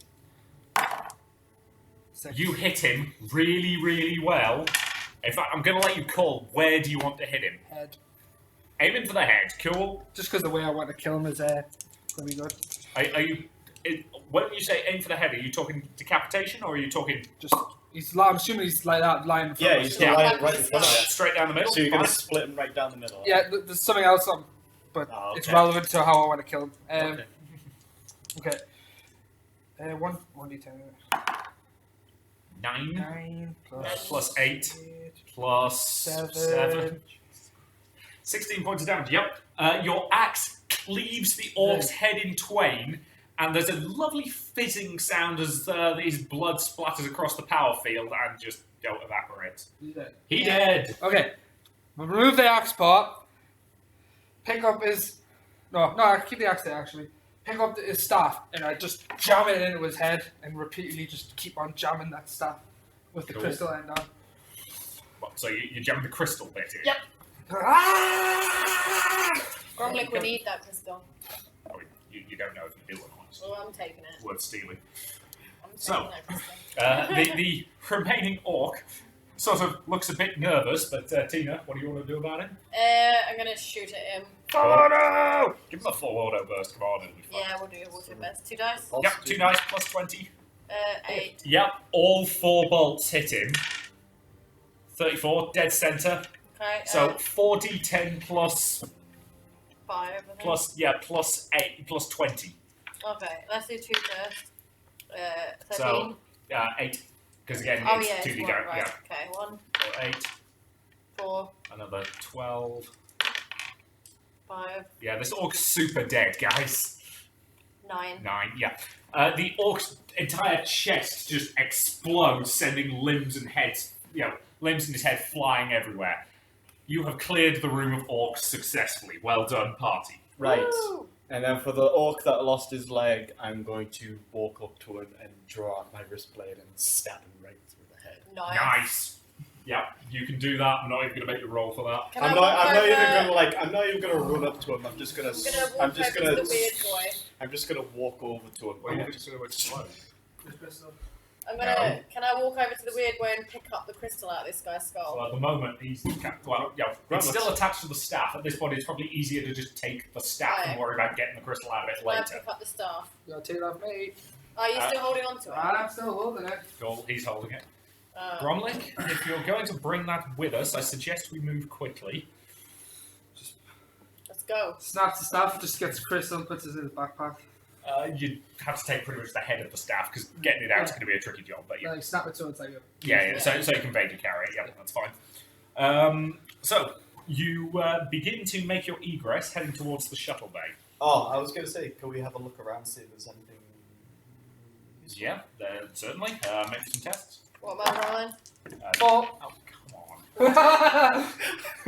6. You hit him really, really well. In fact, I'm going to let you call where do you want to hit him. Head. Aim him for the head, cool. Just because the way I want to kill him is going to be good. Are you... When you say aim for the head, are you talking decapitation or are you talking I'm assuming he's like that lying in front Yeah, of he's us. Yeah. lying right in front of it. straight down the middle? So you're going to Fine. split him right down the middle. Yeah, there's something else, but Oh, okay. it's relevant to how I want to kill him. Okay. Okay. 1d10. 9 9 plus 8 plus 7. 16 points of damage. Yep. Your axe cleaves the orc's head in twain, and there's a lovely fizzing sound as his blood splatters across the power field and just evaporates. He dead. Okay. We'll remove the axe part. Pick up his. No, I keep the axe there actually. Pick up his staff and I just jam it into his head and repeatedly just keep on jamming that staff with the Cool. crystal end on. What, so you jammed the crystal bit in? Yep. Ah! Gromlek would need that crystal. Oh, you don't know if you do or not. Well, I'm taking it. It's worth stealing. I'm taking So, that crystal. the remaining orc sort of looks a bit nervous, but Tina, what do you want to do about it? I'm gonna shoot at him. Auto! Give him a full auto burst, come on, it'll be fun. Yeah, we'll do your best. 2 dice. Yep, 2 dice plus 20. 8. Yep, all 4 bolts hit him. 34, dead center. Okay. So 4d10 plus 5. I think. plus 8 plus 20. Okay, let's do 2 first. 13. So 8. Because again, oh it's yeah, 2d it's down. right. Yeah. Okay, 1, So 8, 4, another 12. 5, Yeah, this orc's super dead, guys. 9. 9, yeah. The orc's entire chest just explodes, sending limbs and limbs in his head flying everywhere. You have cleared the room of orcs successfully. Well done, party. Right. Woo! And then for the orc that lost his leg, I'm going to walk up to him and draw out my wrist blade and stab him right through the head. Nice. Yep, you can do that. I'm not even going to make you roll for that. Can I'm I not walk even gonna run up to him. I'm just gonna I'm gonna walk over to the weird boy. I'm just gonna walk over to him. What are you consider explode? I'm gonna. Can I walk over to the weird boy and pick up the crystal out of this guy's skull? So at the moment, it's still attached to the staff. At this point, it's probably easier to just take the staff and worry about getting the crystal out of it Can I later. pick up the staff? You gotta take it off me. Are you still holding on to it? I'm still holding it. Cool, he's holding it. Uh, Gromlik, if you're going to bring that with us, I suggest we move quickly. let's go. Snaps the staff, just gets crystal and puts it in his backpack. You'd have to take pretty much the head of the staff, because getting it out is going to be a tricky job. But Like snap it so it's like a yeah, so you can vaguely carry it. Yeah, that's fine. So you begin to make your egress, heading towards the shuttle bay. Oh, I was gonna say, can we have a look around, see if there's anything useful? Yeah, certainly. Make some tests. What am I rolling? 4. Oh, come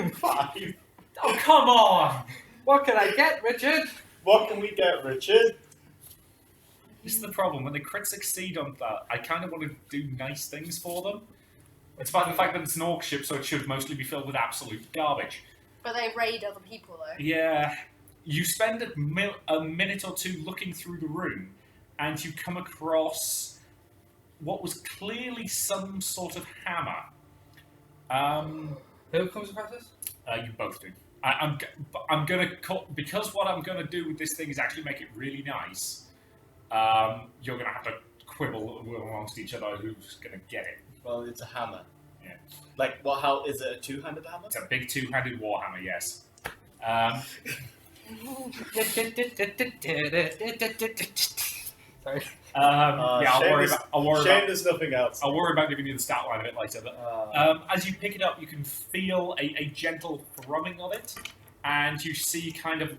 on. 5. Oh, come on! What can I get, Richard? What can we get, Richard? This is the problem. When the crits succeed on that, I kind of want to do nice things for them. It's about the fact that it's an orc ship, so it should mostly be filled with absolute garbage. But they raid other people, though. Yeah. You spend a minute or two looking through the room, and you come across what was clearly some sort of hammer. Who comes across this? You both do. I'm gonna because what I'm gonna do with this thing is actually make it really nice. You're gonna have to quibble amongst each other who's gonna get it. Well, it's a hammer. Yeah. Like, what? How is it? A two-handed hammer? It's a big two-handed warhammer, yes. Sorry. Yeah, I'll worry Shame about. there's nothing else. I'll worry about giving you the stat line a bit later. But as you pick it up, you can feel a gentle thrumming of it, and you see kind of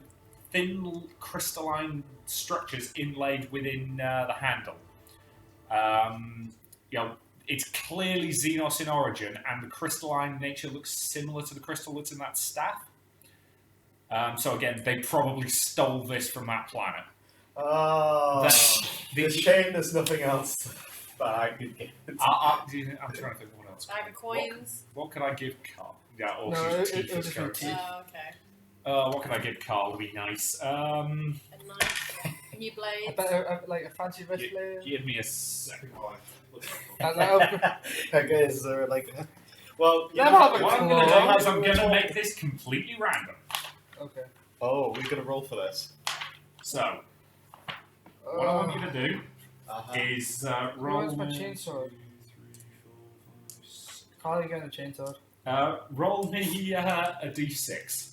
thin crystalline structures inlaid within the handle. It's clearly Xenos in origin, and the crystalline nature looks similar to the crystal that's in that staff. So again, they probably stole this from that planet. Oh, it's a shame there's nothing else that I could get. I'm trying to think what else. Bag of coins. What could I give Carl? Yeah, or No, his it teeth was as your coats. teeth. Oh, okay. What can I give Carl to be nice? A knife. New I blades. bet like a fancy wrist blade. Give me a second. Okay, is there like? Well, you Let know, have a What I'm going to do is I'm going to make this completely random. Okay. Oh, we're gonna roll for this. So, what I want you to do is roll. Where's my chainsaw? Carl, you getting a chainsaw? Roll me a d6.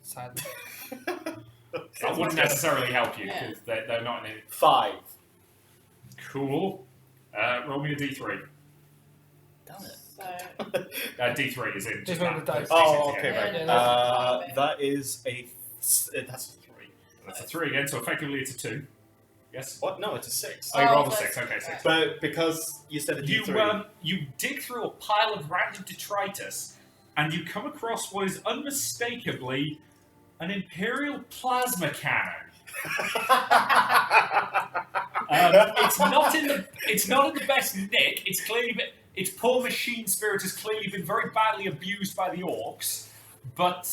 Sad. That wouldn't necessarily help you Yeah. because they're not in it. 5. Cool. Roll me a d3. Damn it. So, D3 is in. Just roll the dice. Oh, Yeah. okay, Yeah, right. no, that's That is that's a 3. That's a 3 again, so effectively it's a 2. Yes? What? No, it's a 6. Oh, you Oh, rolled a so 6. Okay, it's- 6. But because you said a D3. You dig through a pile of random detritus, and you come across what is unmistakably an Imperial plasma cannon. It's not in the best nick. It's clearly its poor machine spirit has clearly been very badly abused by the orcs. But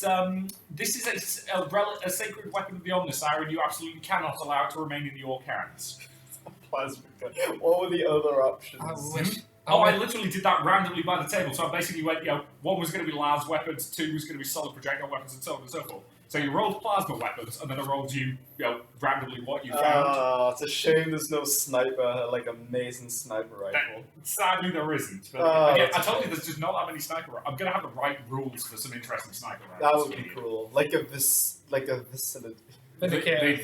this is a sacred weapon of the Omnissiah, and you absolutely cannot allow it to remain in the orc hands. Plasma gun. What were the other options? I wish. Oh, I literally did that randomly by the table. So I basically went, one was going to be Lav's weapons, 2 was going to be solid projectile weapons, and so on and so forth. So you rolled plasma weapons, and then I rolled randomly what you found. Oh, it's a shame there's no sniper, like amazing sniper rifle. Sadly, there isn't. But again, I told you there's just not that many sniper. I'm going to have the right rules for some interesting sniper That rifles. would be cool. Like a vicinity. The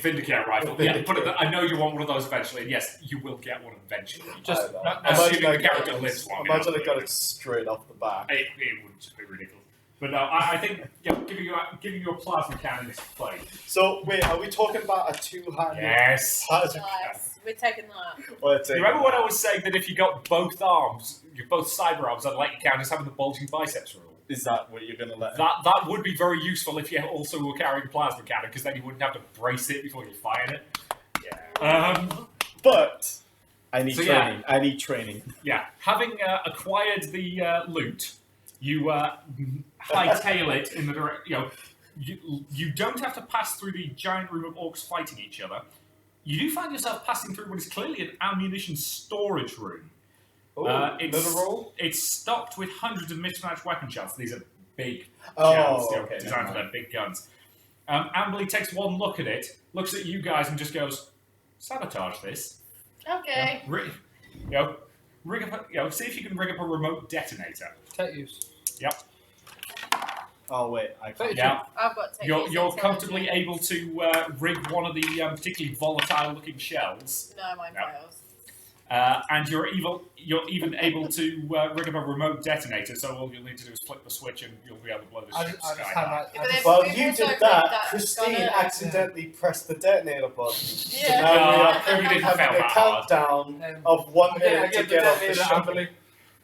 Vindicate rifle. Vindicate. Yeah, but I know you want one of those eventually, and yes, you will get one eventually. Just I know. not- assuming I the character lives long Imagine enough. I got it straight off the back. It would just be ridiculous. But no, I think giving you a plasma cannon is play. So wait, are we talking about a two-handed Yes. plasma nice. We're taking that. cannon? Or it's a- You remember when I was saying that if you got both arms, both cyber arms, I'd like you count as having the bulging biceps rule? Is that what you're gonna let? That would be very useful if you also were carrying a plasma cannon, because then you wouldn't have to brace it before you fired it. Yeah. But I need So, training. I need training. Yeah, having acquired the loot, you hightail it in the direction. You don't have to pass through the giant room of orcs fighting each other. You do find yourself passing through what is clearly an ammunition storage room. Oh, another roll? It's stocked with hundreds of mismatched weapon shells. These are big Oh, shells, okay, designed for never their big guns. Amberly takes one look at it, looks at you guys, and just goes, "Sabotage this." Okay. Rig up. See if you can rig up a remote detonator. Tech use. Yep. Oh wait, I can't. Yeah. I've got to take You're these comfortably things. able to rig one of the particularly volatile-looking shells. No, mine No. fails. And you're even able to rig up a remote detonator, so all you'll need to do is flip the switch and you'll be able to blow the ship I'll just sky have high. that. Yeah, but Well, We've you also did agreed that. that Christine Gunner- accidentally pressed the detonator button. So Yeah. now we No, are you currently didn't having fail a that hard. countdown of 1 I minute to get the get off the detonator, shuttle. Amberley.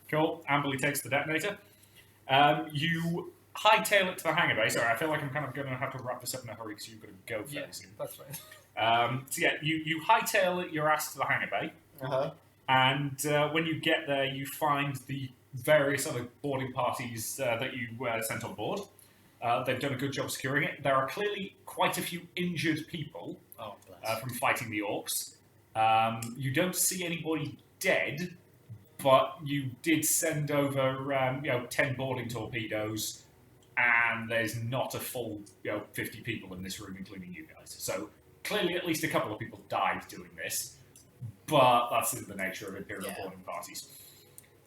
Cool. Amberley takes the detonator. You hightail it to the hangar bay. Sorry, I feel like I'm kind of going to have to wrap this up in a hurry because you've got to go fairly soon. That's fine. So yeah, you hightail your ass to the hangar bay. Uh-huh. And when you get there, you find the various other boarding parties that you sent on board. They've done a good job securing it. There are clearly quite a few injured people from fighting the orcs. You don't see anybody dead, but you did send over 10 boarding torpedoes, and there's not a full 50 people in this room, including you guys. So clearly at least a couple of people died doing this. But that's the nature of Imperial boarding parties.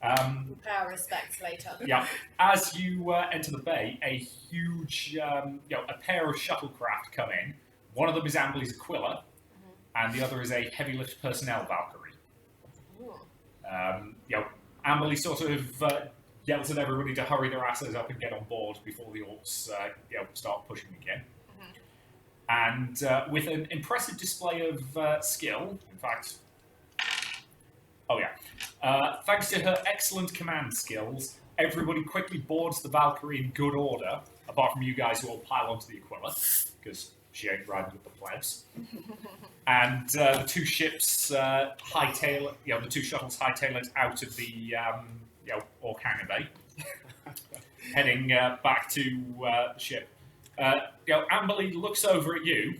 Power respects later. Yeah. As you enter the bay, a huge, a pair of shuttlecraft come in. One of them is Amberley's Aquila, and the other is a heavy lift personnel Valkyrie. Amberley sort of yells at everybody to hurry their asses up and get on board before the orcs, start pushing again. And with an impressive display of skill, in fact. Thanks to her excellent command skills, everybody quickly boards the Valkyrie in good order, apart from you guys who all pile onto the Aquila, because she ain't riding with the plebs. And the two ships hightail, the two shuttles hightail it out of the Orc hangar bay, heading back to the ship. Amberley looks over at you,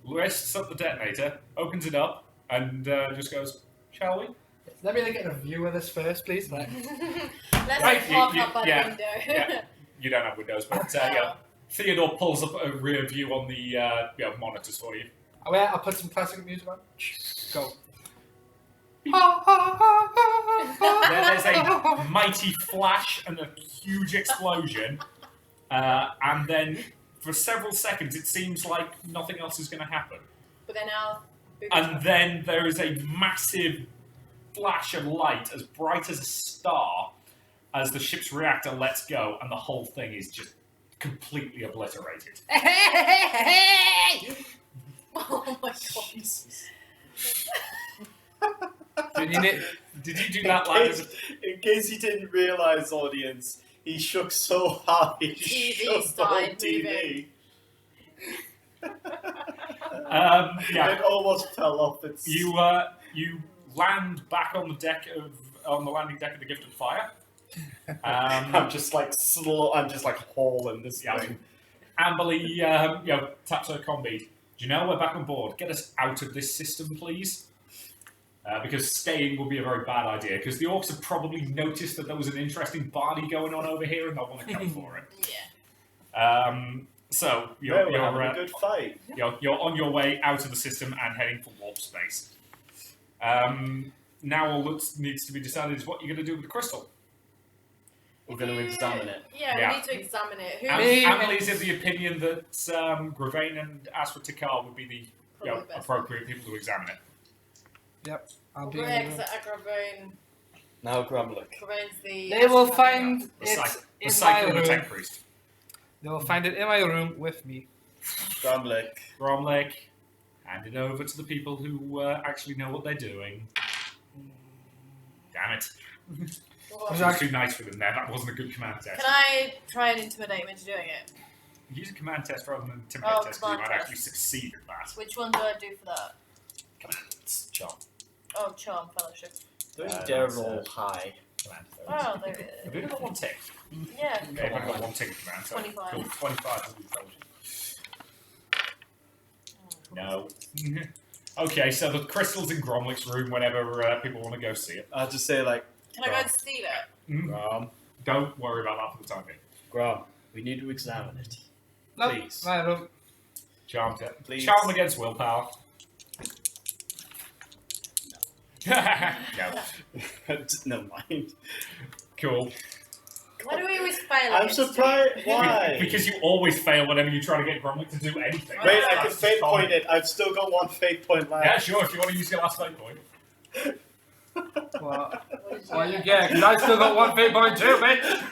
rests up the detonator, opens it up, and just goes, "Shall we?" Let me get a view of this first, please. Like, Let's Right, walk you- up by yeah, the window. yeah. You don't have windows, but Theodore pulls up a rear view on the monitors for you. I'll put some classic music on. Go. There's a mighty flash and a huge explosion, and then for several seconds it seems like nothing else is going to happen. But then And then there is a massive flash of light, as bright as a star, as the ship's reactor lets go, and the whole thing is just completely obliterated. Oh my god. Jesus. Did you do that loud? In case you didn't realise, audience, he shook so hard he TV shook the whole started TV. It almost fell off its... You land back on the landing deck of the Gifted Fire. I'm just like hauling this Yeah. thing. Amberley, taps her combead. Do you know we're back on board? Get us out of this system, please. Because staying will be a very bad idea. Because the orcs have probably noticed that there was an interesting party going on over here, and they'll want to come for it. Yeah. So We're you're having a good fight. you're on your way out of the system and heading for warp space. Now all that needs to be decided is what you're going to do with the crystal. We're going to examine it. Yeah, Yeah. we need to examine it. Who Amelie's of the opinion that Gravane and Asra Tikal would be the Probably best. appropriate people to examine it. Yep. I'll be. Agravain. Now, Grumlick. Gravain's the. They will find The it the in my cycle of the room. tech priest. They will find it in my room with me. Grumlick. Gromlek, hand it over to the people who actually know what they're doing. Damn it. What? That was too nice for them there. That wasn't a good command test. Can I try and intimidate him into doing it? Use a command test rather than an intimidate Oh, test, because you command might test. actually succeed at that. Which one do I do for that? It's John. Oh, charm fellowship. Don't Uh, dare that's, roll high. Command test. Oh, there Have you it is. got one tick? Yeah. Okay, I've only got one tick command. So 25. Cool. 25 will be fellowship. No. Okay, so the crystal's in Gromlick's room whenever people want to go see it. I'll just say, like, Can I go and steal it? Grum, Don't worry about that for the time being. Grum, we need to examine it. No, Please. my room. Charm, Please. charm against willpower. No. Never mind. Cool. Why do we always fail? I'm against you? surprised. Why? Because you always fail whenever you try to get Gromlick to do anything. Wait, I can That's fate common. point it. I've still got one fate point left. Yeah, sure, if you want to use your last fate point. What? What did What you get? get? Because I still got one fate point too, bitch.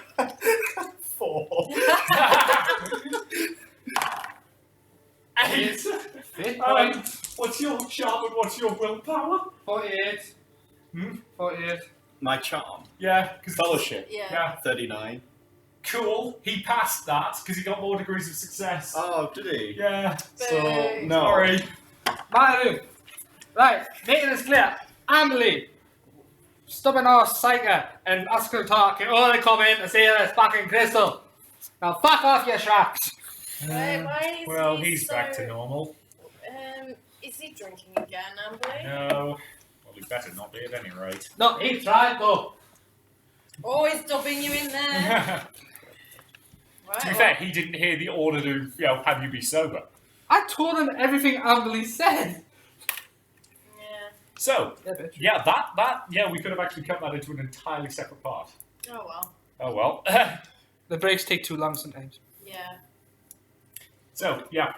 4. 8. Fate point. What's your charm and what's your willpower? 48. Hmm? 48. My charm. Yeah, because Fellowship. Yeah. yeah, 39. cool. He passed that because he got more degrees of success. Oh, did he? Yeah, So, Boo. no. sorry. Manu. Right, making this clear. Amelie. Stubborn ass psycho and Oscar talk can only come in to see this fucking crystal. Now fuck off, you sharks. Why is Well, he he's so, back to normal. Is he drinking again, Amberly? No. Well, he better not be at any rate. No, he tried though. Always dubbing you in there. Right, To be fair, he didn't hear the order to, have you be sober. I told him everything Amelie said. Yeah. So, Yeah, bitch. yeah, we could have actually cut that into an entirely separate part. Oh well. Oh well. The breaks take too long sometimes. Yeah. So, yeah.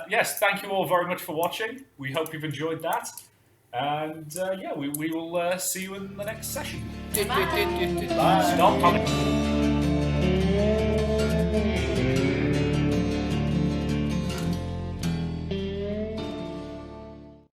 Yes, thank you all very much for watching. We hope you've enjoyed that. And, we will see you in the next session. Bye. Stop commenting.